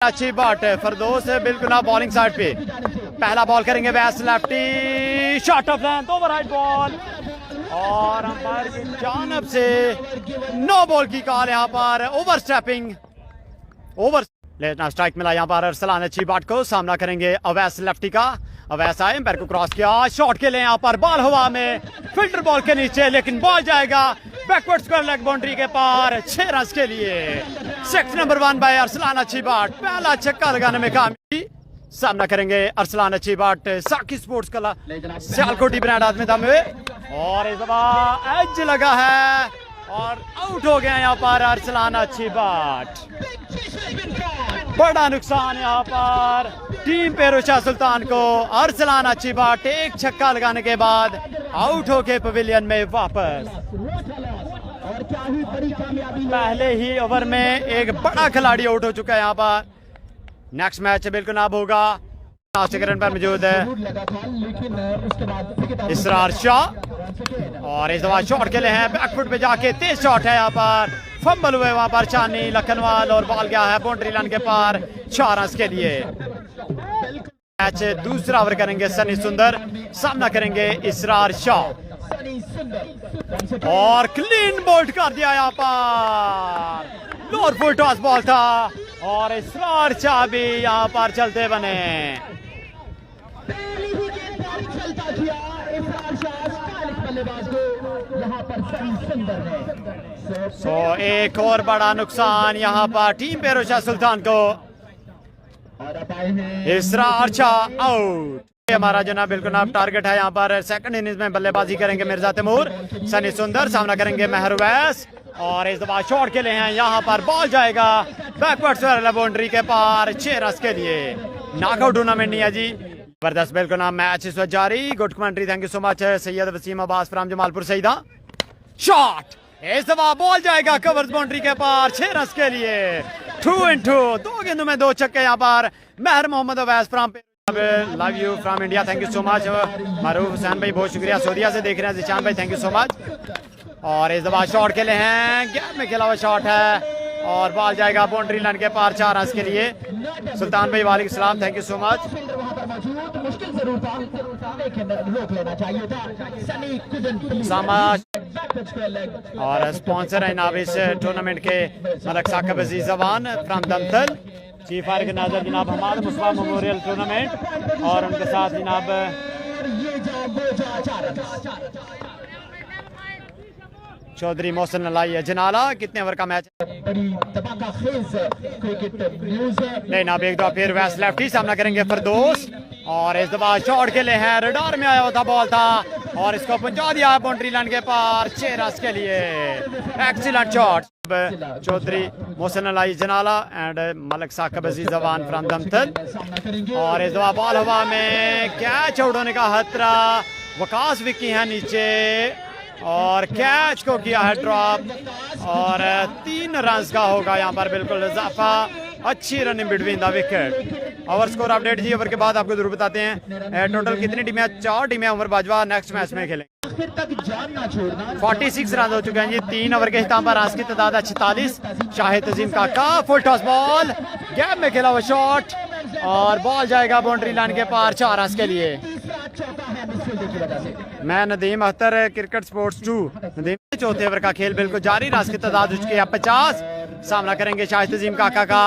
अच्छी बॉट फरदोस बिल्कुल ना बॉलिंग साइड पे पहला बॉल करेंगे वैस lefty shot of length over right ball और अंपायर की जानब से नो बॉल की कॉल यहाँ पर ओवर स्टेपिंग ओवर लेना स्ट्राइक मिला यहाँ पर अरसलान अच्छी बॉट को सामना करेंगे अवैस लेफ्टी का अवैस आए पैर को क्रॉस किया शॉट के लिए यहाँ पर बॉल हवा में फिल्टर बॉल के नीचे लेकिन बॉल जाएगा बैकवर्ड स्क्वायर लेग बाउंड्री के पार 6 रन के लिए 6 नंबर 1 बाय अरसलान अच्छी बाट पहला छक्का लगाने में कामयाबी सामना करेंगे अरसलान अच्छी बाट साकी स्पोर्ट्स कला सियालकोटी ब्रांड आदमी दाम में और इस दफा एज लगा है और आउट हो गया यहाँ पर अरसलान अच्छी बाट बड़ा नुकसान यहाँ पर टीम पेरोशा सुल्तान को अरसलान अच्छी बाट एक छक्का लगाने के बाद आउट होके पवेलियन में वापस पहले ही ओवर में एक बड़ा खिलाड़ी आउट हो चुका है यहाँ पर नेक्स्ट मैच बिल्कुल नाब होगा रन पर मौजूद है इसरार शाह और इस दफा शॉट के लिए हैं बैकफुट पे जाके तेज शॉट है यहाँ पर फंबल हुए वहां पर चानी लखनवाल और बॉल गया है बाउंड्री लाइन के पार 4 रन के लिए मैच दूसरा ओवर करेंगे सनी सुंदर सामना करेंगे इसरार शाह और क्लीन बोल्ट कर दिया यहाँ पर लोअर फुल टॉस बॉल था और इसरार शाह भी यहाँ पर चलते बने एक और बड़ा नुकसान यहाँ पर टीम पेरोशा सुल्तान को इसरार शाह आउट हमारा जो ना बिल्कुल ना टारगेट है यहाँ पर सेकंड इनिंग्स में बल्लेबाजी करेंगे मिर्जा तैमूर सनी सुंदर सामना करेंगे मेहर वैस और इस दफा शॉट के लिए हैं यहाँ पर बॉल जाएगा बैकवर्ड बाउंड्री के पार 6 रन के लिए नॉकआउट टूर्नामेंट नहीं है जी जबरदस्त बिल्कुल ना मैच इस वक्त जारी good commentary thank you so much Syed Wasim Abbas from Jamalpur सईदा शॉट इस दफा बॉल जाएगा कवर्स बाउंड्री के पार 6 रन के लिए 2-2 2 गेंदों में 2 छक्के यहाँ पर Mehar Mohammad Awais from love you from India thank you so much Maroof Hussain भाई बहुत शुक्रिया सऊदीया से देख रहे हैं जिशान भाई थैंक यू सो मच और इस दफा शॉट के लिए हैं गैप में खेला हुआ शॉट है और बॉल जाएगा बाउंड्री लाइन के पार 4 रन के लिए सुल्तान भाई वालेकुम सलाम थैंक यू सो मच और स्पॉन्सर है जनाब इस टूर्नामेंट के मलक साकिब अजीज जवान फ्रॉम दमतल चीफ ऑर्गेनाइजर जनाब हमाद मुस्बा मेमोरियल टूर्नामेंट और उनके साथ जनाब चौधरी मोहसिन अलाई जनाला कितने ओवर का मैच नहीं ना एक दफा फिर वैस लेफ्टी सामना करेंगे फरदोस और इस दफा शॉट के लिए है रडार में आया हुआ बॉल था और इसको पहुंचा दिया बाउंड्री लाइन के पार 6 रन के लिए एक्सीलेंट शॉट चौधरी मोहसिन अलाई जनाला एंड मलक साकिब अजीज जवान फ्रॉम दमतल और इस दफा बॉल हवा में कैच आउट होने का खतरा वकास विकी है नीचे और कैच को किया है ड्रॉप और 3 रन का होगा यहाँ पर बिल्कुल इजाफा अच्छी running between the wicket over score update जी ओवर के बाद आपको जरूर बताते हैं टोटल कितनी टीमें 4 टीमें उमर बाजवा नेक्स्ट मैच में खेलेंगे 46 रन हो चुके हैं जी 3 ओवर के हिसाब पर रन की तादाद है 46 शाहिद अजीम काका फुल टॉस बॉल गैप में खेला हुआ शॉट और बॉल जाएगा बाउंड्री लाइन के पार 4 रन के लिए मैं नदीम अख्तर क्रिकेट स्पोर्ट्स 2 नदीम चौथे ओवर का खेल बिल्कुल जारी रन की तादाद हो चुकी है 50 सामना करेंगे शाहिद अजीम काका का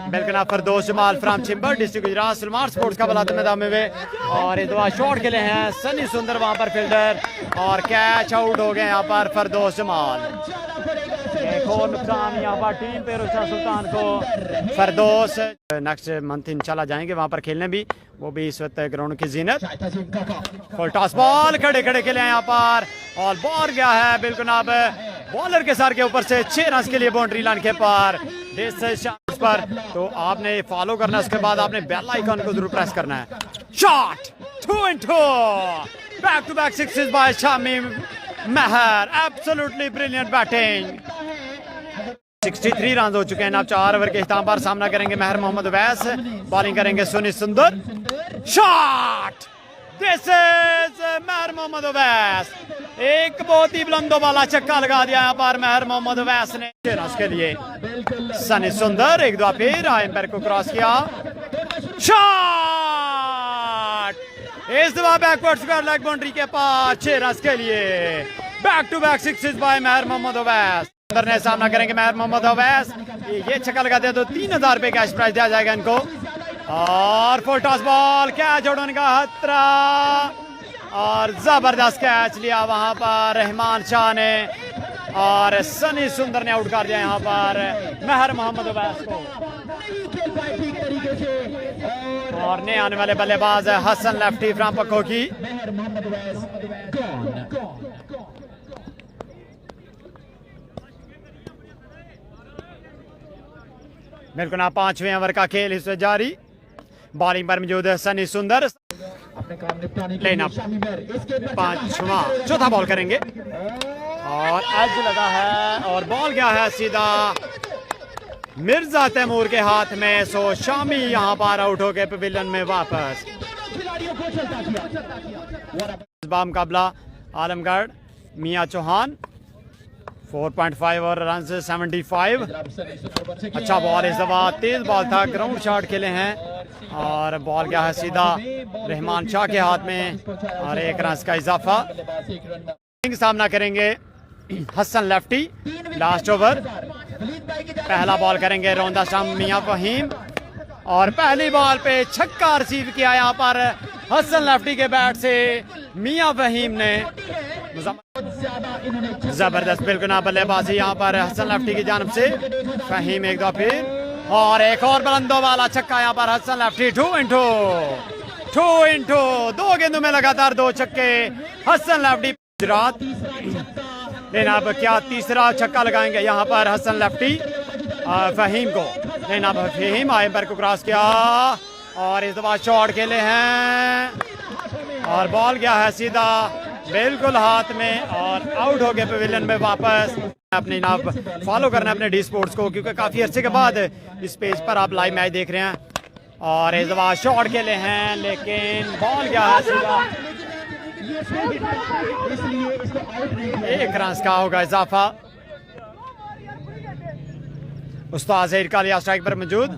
बिल्कुल Firdous Jamal from Chimber district Gujrat Salman sports का बलाते मैदान में और इस दफा शॉट के लिए हैं सनी सुंदर वहां पर फील्डर और कैच आउट हो गए यहाँ पर फरदोस जमाल एक और नुकसान यहाँ पर टीम पेरोशा सुल्तान को फरदोस नेक्स्ट मंथ इंशाल्लाह जाएंगे वहां पर खेलने भी वो भी इस वक्त ग्राउंड की जीनत फुल टॉस बॉल खड़े खड़े के लिए यहाँ पर और बॉल गया है बिल्कुल अब बॉलर के सर के ऊपर से 6 रन के लिए बाउंड्री लाइन के पार पर तो आपने फॉलो करना है उसके बाद आपने बेल आइकन को जरूर प्रेस करना है shot 2-2 back to back sixes by Shamim Mehar absolutely brilliant batting 63 run हो चुके हैं अब 4 ओवर के इख्तिताम पर सामना करेंगे मेहर मोहम्मद वैस बॉलिंग करेंगे सुनी सुंदर शॉट दिस इज महर मोहम्मद अवैस, एक बहुत ही बुलंदो वाला छक्का लगा दिया यहाँ पर महर मोहम्मद अवैस ने रस के लिए। सनी सुंदर एक दो फिर एम्पायर को क्रॉस किया, शॉट इस दफा बैकवर्ड स्क्वायर लेग बाउंड्री के पास 6 रन के लिए। Back to back sixes by Mehar Mohammad Awais. अंदर ने सामना करेंगे महर मोहम्मद अवैस, ये छक्का लगाते हैं तो 3000 रुपए कैश प्राइज दिया जाएगा इनको। और फुल टॉस बॉल, कैच उड़ने का खतरा और जबरदस्त कैच लिया वहां पर रहमान शाह ने और सनी सुंदर ने आउट कर दिया यहाँ पर महर मोहम्मद अवैस को। और नए आने वाले बल्लेबाज हसन लेफ्टी फ्रॉम पक्को की। बिल्कुल ना 5वें ओवर का खेल इससे जारी। बॉलिंग पर मौजूद है सनी सुंदर, लेना 5वां चौथा बॉल करेंगे और एज लगा है और बॉल गया है सीधा मिर्जा तैमूर के हाथ में। सो शामी यहाँ पर आउट हो गए पवेलियन में वापस। मुकाबला आलमगढ़ मियां चौहान 4.5 और रन से 75। अच्छा बॉल इस दफा तेज बॉल था, ग्राउंड शॉट खेले हैं और बॉल गया है सीधा रहमान शाह के हाथ में और 1 रन का इजाफा। सामना करेंगे हसन लेफ्टी। लास्ट ओवर पहला बॉल करेंगे रौंदा शाम मियां फहीम और पहली बॉल पे छक्का रिसीव किया यहाँ पर हसन लेफ्टी के बैट से मियां फहीम ने। जबरदस्त बिल्कुल ना बल्लेबाजी यहाँ पर हसन लेफ्टी की जानब से। फहीम एक दो फिर और एक और बुलंदों वाला छक्का यहाँ पर हसन लेफ्टी। 2 इंटू 2 गेंदों में लगातार 2 छक्के हसन लेफ्टी। गुजरात लेकिन अब क्या तीसरा छक्का लगाएंगे यहाँ पर हसन लेफ्टी फहीम को। लेकिन अब फहीम एम्पायर को क्रॉस किया और इस दफा शॉट खेले हैं और बॉल गया है सीधा बिल्कुल हाथ में और आउट हो गए पवेलियन में वापस। अपनी नाम फॉलो करना अपने डी स्पोर्ट्स को, क्योंकि काफी अरसे के बाद इस पेज पर आप लाइव मैच देख रहे हैं। और इस दफा शॉट खेले हैं लेकिन बॉल गया है सीधा 1 रन का होगा इजाफा। उस्ताद ज़हीर कालिया स्ट्राइक पर मौजूद।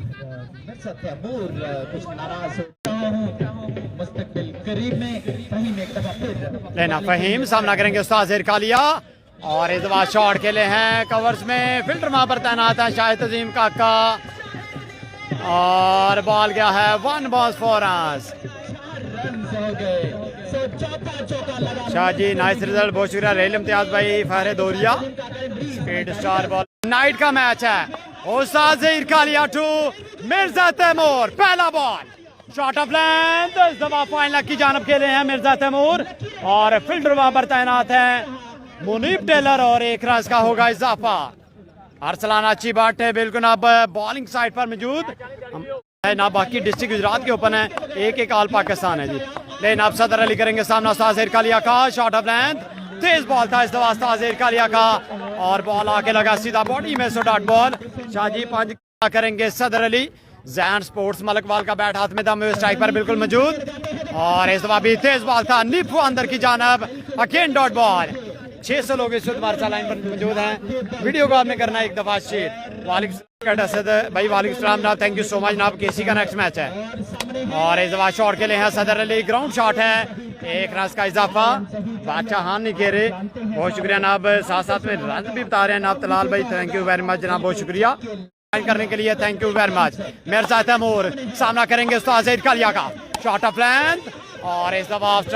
लेना फहीम सामना करेंगे उस्ताद ज़हीर कालिया और इस दफा शॉट खेले हैं कवर्स में। फिल्टर वहां पर तैनात है शाहिद अजीम काका और बॉल गया है 1 ball 4 run. Shahji nice result, बहुत शुक्रिया। रेल इम्तियाज भाई फहरे दोरिया स्पीड स्टार बॉल। नाइट का मैच है। उस्ताद ज़हीर कालिया 2 मिर्जा तैमूर। पहला बॉल शॉट ऑफ लेंथ, इस दफा फाइनल की जानब खेले हैं मिर्जा तैमूर और फील्डर वहां पर तैनात है मुनीब टेलर और 1 रन का होगा इजाफा। अरसलान अच्छी बात है बिल्कुल अब बॉलिंग साइड पर मौजूद है ना। बाकी डिस्ट्रिक्ट गुजरात के ओपन है, 1-1 ऑल पाकिस्तान है जी। लेकिन अब सदर अली करेंगे सामना उस्ताद ज़हीर कालिया का। Shot of length, Tej ball था इस दफा उस्ताद ज़हीर कालिया का और बॉल आके लगा सीधा बॉडी में। सो डॉट बॉल शाहजी 5 करेंगे सदर अली। जैन स्पोर्ट्स मलकवाल का बैट हाथ में था, स्ट्राइक पर बिल्कुल मौजूद और इस दफा भी तेज बॉल था निफू अंदर की जानब। Again dot ball. 600 लोग इस वक्त हमारे लाइन पर मौजूद हैं। वीडियो को आपने करना एक दफा शेयर। वालेकुम भाई, वालेकुम सलाम जनाब, थैंक यू सो मच जनाब। केसी का नेक्स्ट मैच है और इस दफा शॉट के लिए हैं सदर अली। ग्राउंड शॉट है, 1 रन का इजाफा। बादशाह हान नहीं खेरे, बहुत शुक्रिया जनाब। साथ साथ में रन भी बता रहे हैं जनाब। तलाल भाई थैंक यू वेरी मच जनाब, बहुत शुक्रिया करने के लिए, thank you very much. Mirza Taimur सामना करेंगे उस्ताद ज़हीर कालिया का। शॉट ऑफ लेंथ और इस दफा ऑफ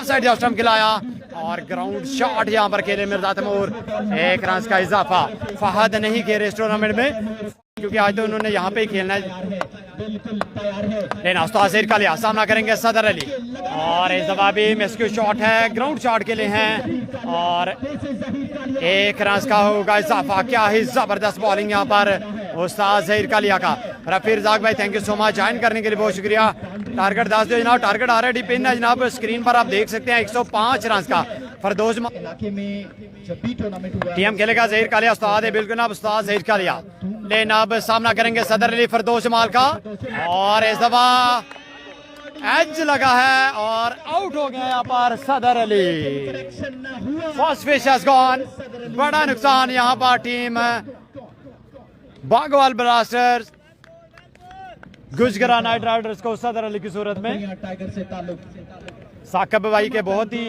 साइड स्टंप खिलाया और ग्राउंड शॉट यहाँ पर खेले मिर्जा तैमूर। 1 रन का इजाफा। फहद नहीं खेले इस टूर्नामेंट में क्योंकि आज तो उन्होंने यहाँ पे ही खेलना है। लेकिन उस्ताद ज़हीर कालिया सामना करेंगे सदर अली और इस दफा भी मिसक्यू शॉट है, ग्राउंड शॉट के लिए हैं और 1 रन का होगा इजाफा। क्या ही जबरदस्त बॉलिंग यहाँ पर उस्ताद ज़हीर कालिया का। रफी रज़ाक भाई thank you so much join करने के लिए, बहुत शुक्रिया। टारगेट 10 दो जनाब, टारगेट आ रहा है डी पिन है जनाब, स्क्रीन पर आप देख सकते हैं 105 रन का। फरदोस टीम खेलेगा ज़हीर कालिया, उस्ताद है बिल्कुल अब उस्ताद ज़हीर कालिया। लेकिन अब सामना करेंगे सदर अली फरदोस जमाल का और इस दफा एज लगा है और आउट हो गए यहाँ पर Sadar Ali. First fish has gone. बड़ा नुकसान यहाँ पर team Bagwal blasters Gujrat knight riders को सदर अली की सूरत में। साकिब भाई के बहुत ही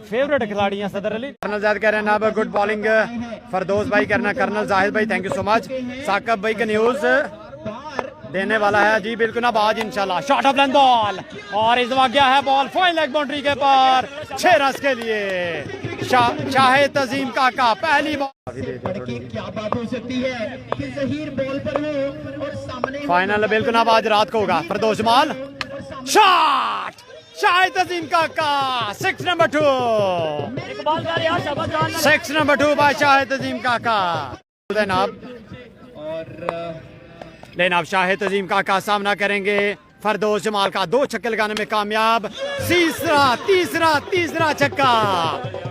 फेवरेट खिलाड़ी हैं सदर अली। कर्नल जाहिद कह रहे हैं ना गुड बॉलिंग फरदौस भाई करना। कर्नल जाहिद भाई thank you so much. Saqib भाई का न्यूज देने वाला है जी बिल्कुल ना आज इंशाल्लाह। शॉट ऑफ लेंथ बॉल और इस वक्त गया है बॉल फाइन लेग बाउंड्री के पार 6 रन के लिए। शाहिद अजीम काका पहली बॉल। क्या बात हो सकती है कि ज़हीर बॉल पर हो और सामने फाइनल बिल्कुल ना आज रात को होगा। फरदौस जमाल शॉट शाहिद अजीम काका 6 नंबर 2 6 नंबर 2 बाय शाहिद अजीम काका। लेकिन अब शाहिद अजीम काका सामना करेंगे फरदौस जमाल का। 2 छक्के लगाने में कामयाब। तीसरा छक्का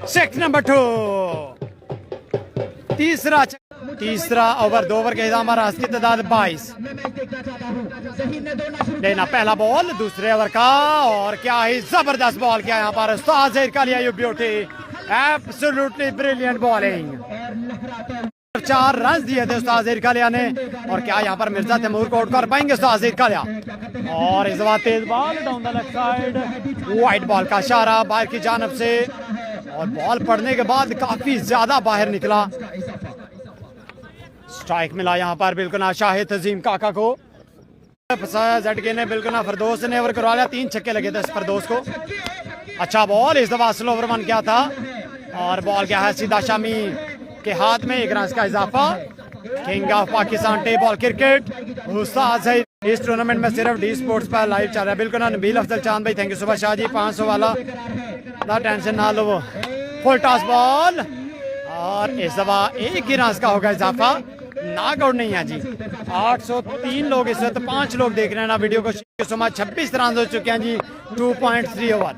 6 नंबर 2 तीसरा ओवर 2 ओवर के हिसाब रन की तादाद 22। लेना पहला बॉल दूसरे ओवर का और क्या ही जबरदस्त बॉल किया यहाँ पर उस्ताद Zaheer Kalia. You beauty absolutely brilliant bowling. 4 run दिए थे उस्ताद ज़हीर कालिया ने और क्या यहाँ पर मिर्जा तैमूर को आउट कर पाएंगे उस्ताद ज़हीर कालिया। और इस बार तेज ball down the left side wide ball का इशारा बाहर की जानब से और बॉल पड़ने के बाद काफी ज्यादा बाहर निकला। स्ट्राइक मिला यहाँ पर बिल्कुल ना शाहिद अजीम काका को। ZK ने बिल्कुल ना फरदौस ने ओवर करवा लिया। 3 छक्के लगे थे इस फरदौस को। अच्छा बॉल इस दफा स्लो ओवर बन गया था और बॉल गया है सीधा शामी के हाथ में। 1 रन का इजाफा। किंग ऑफ पाकिस्तान टे बॉल क्रिकेट उस्ताद ज़हीर इस टूर्नामेंट में सिर्फ डी स्पोर्ट्स पर लाइव चल रहा है। बिल्कुल ना नबील अफजल चांद भाई थैंक यू सुबह शाह जी 500 वाला ना टेंशन ना लो। फुल टॉस बॉल और इस दफा 1 ही रन का होगा इजाफा। नॉक आउट नहीं है जी। 803 लोग इस वक्त 5 लोग देख रहे हैं ना वीडियो को। 26 रन हो चुके हैं जी 2.3 ओवर।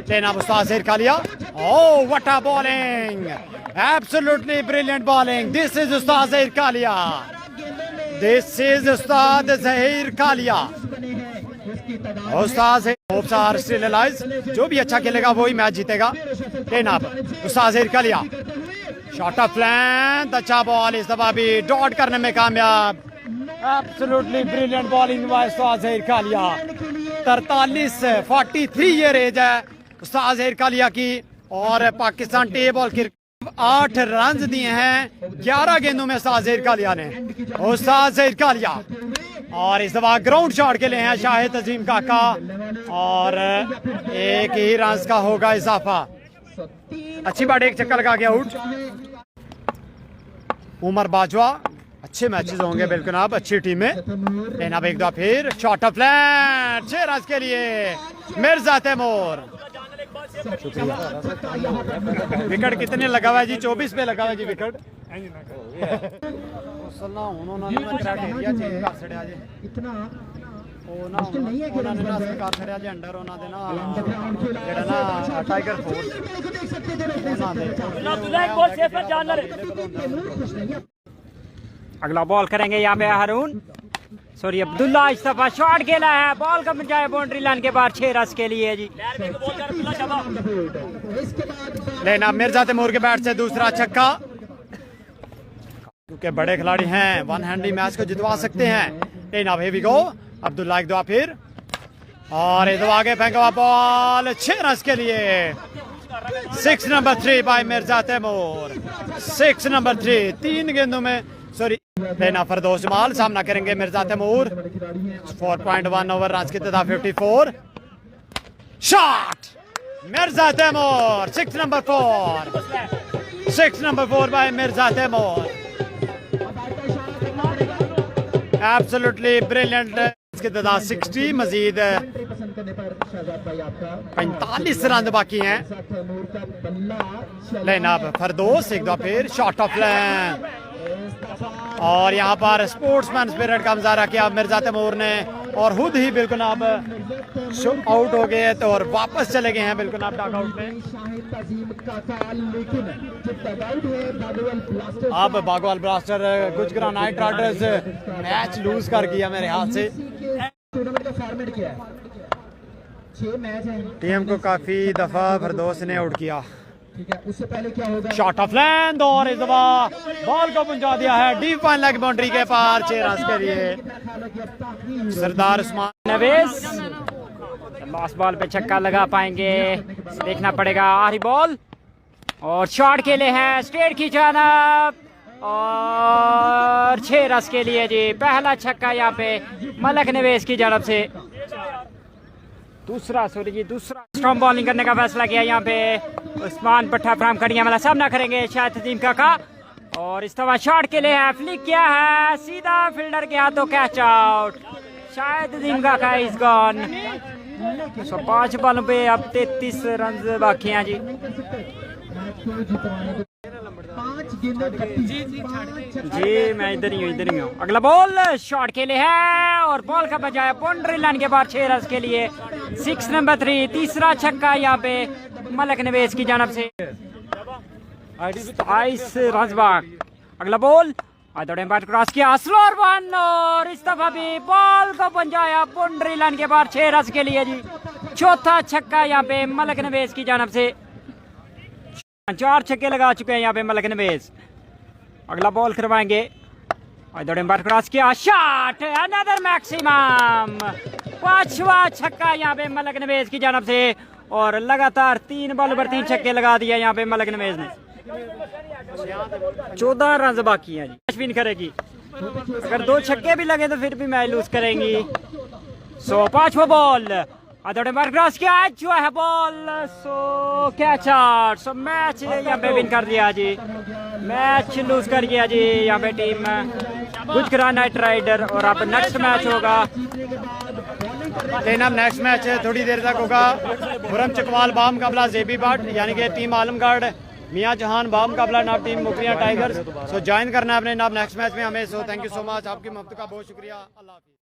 लेना उस्ताद Zaheer Kalia. Oh what a bowling absolutely brilliant bowling. This is उस्ताद ज़हीर कालिया। दिस इज उस्ताद ज़हीर कालिया। उस्ताद स्टिल अलाइव। जो भी अच्छा खेलेगा वही मैच जीतेगा। लेना उस्ताद Zaheer Kalia. Short of length अच्छा बॉल इस दफा भी डॉट करने में कामयाब। एब्सोल्युटली ब्रिलियंट बॉलिंग बाय उस्ताद ज़हीर कालिया। 43 ईयर एज है उस्ताद ज़हीर कालिया की और पाकिस्तान टे बॉल क्रिकेट 8 रन दिए हैं 11 गेंदों में उस्ताद ज़हीर कालिया ने। उस्ताद ज़हीर कालिया और इस दफा ग्राउंड शॉट के लिए हैं शाहिद अजीम काका और 1 ही रन का होगा इजाफा। अच्छी बात 1 चक्कर लगा गया आउट। उमर बाजवा अच्छे मैचेस होंगे बिल्कुल आप अच्छी टीम में। लेकिन अब एक दफा फिर शॉट ऑफ लेंथ 6 रन के लिए मिर्जा तैमूर। विकेट कितने लगा हुआ है जी? 24 पे लगा हुआ है जी विकेट। अगला बॉल करेंगे यहाँ पे हारून सॉरी अब्दुल्ला। इस दफा शॉट खेला है बॉल का बचाए बाउंड्री लाइन के बाद 6 रन के लिए जी। लेना मिर्जा तैमूर के बैट से दूसरा छक्का। क्योंकि बड़े खिलाड़ी हैं वन हैंडली मैच को जितवा सकते हैं। लेकिन अब भी गो अब्दुल्ला एक दो फिर और इधर आगे फेंका हुआ बॉल 6 रन के लिए। 6 number 3 by Mirza Taimur. 6 number 3 3 गेंदों में सॉरी। लेना फरदौस जमाल सामना करेंगे मिर्जा तैमूर। 4.1 ओवर रन की तादाद 54। Shot Mirza Taimur 6 number 4 6 number 4 by Mirza Taimur. Absolutely brilliant इसकी तादाद 60 मजीद 45 रन बाकी हैं। लेकिन अब फरदौस एक दो फिर शॉट ऑफ लेंथ और यहाँ पर स्पोर्ट्समैन स्पिरिट का मुजाहरा किया मिर्जा तैमूर ने और खुद ही बिल्कुल अब आउट हो गए तो और वापस चले गए हैं बिल्कुल अब डॉग आउट में। अब Bagwal blaster Gujrat knight riders match lose कर गया मेरे हाथ से। 6 मैच हैं, टीम को काफी दफा फरदौस ने आउट किया। ठीक है। उससे पहले क्या होगा, शॉट ऑफ लेंथ और इस दफा बॉल को पहुंचा दिया है डीप फाइन लेग बाउंड्री के पार 6 रन के लिए सरदार उस्मान नवेस लास्ट बॉल पे छक्का लगा पाएंगे, देखना पड़ेगा। आखिरी बॉल और शॉट के लिए है स्ट्रेट की जानब और 6 रन के लिए जी। पहला छक्का यहाँ पे मलक नवेस की जानब से, दूसरा स्ट्रॉन्ग बॉलिंग करने का फैसला किया यहाँ पे उस्मान पट्टा फ्राम खड़िया वाला सामना करेंगे शाहिद अजीम काका। और इस दफा शॉट के लिए है, फ्लिक किया है सीधा फील्डर के हाथों, कैच आउट। शाहिद अजीम काका इज गॉन। 5 बॉलों पे अब 33 रन बाकी हैं जी। 5 गेंदें कटी, जी मैं इधर ही हूँ। अगला बॉल शॉट के लिए है और बॉल का बजाय बाउंड्री लाइन के बाद 6 रन के लिए 6 नंबर 3, तीसरा छक्का यहाँ पे मलक नवेस की जानब से। 22 रन बाकी। अगला बॉल बैट क्रॉस किया, स्लोअर वन और इस दफा भी बॉल को बजाया बाउंड्री लाइन के बाद 6 रन के लिए जी। चौथा छक्का यहाँ पे मलक नवेस की जानब से। 4 छक्के लगा चुके हैं यहाँ पे मलक नवेस। अगला बॉल करवाएंगे, बैट क्रॉस किया, शॉट अनदर मैक्सिमम। 5वां छक्का यहाँ पे मलक नवेस की जानब से और लगातार 3 बॉल पर 3 छक्के लगा दिया यहाँ पे मलक नवेस ने। 14 रन बाकी हैं जी। अश्विन करेगी, अगर 2 छक्के भी लगे तो फिर भी मैच लूज करेंगी। 5वां बॉल बैट क्रॉस किया, जो है बॉल कैच आउट। मैच यहाँ पे विन कर दिया जी, मैच लूज कर गया जी यहाँ पे टीम गुजरात नाइट राइडर। और अब नेक्स्ट मैच होगा, लेकिन अब नेक्स्ट मैच थोड़ी देर तक होगा। खुरम चकवाल बाम मुकाबला जेबी बाट, यानी कि टीम आलमगढ़ मियां जहान बाम मुकाबला नाब टीम मुकरिया टाइगर्स। सो ज्वाइन करना है अपने नाब नेक्स्ट मैच में हमें। So thank you so much, आपकी मोहब्बत का बहुत शुक्रिया। अल्लाह हाफिज़।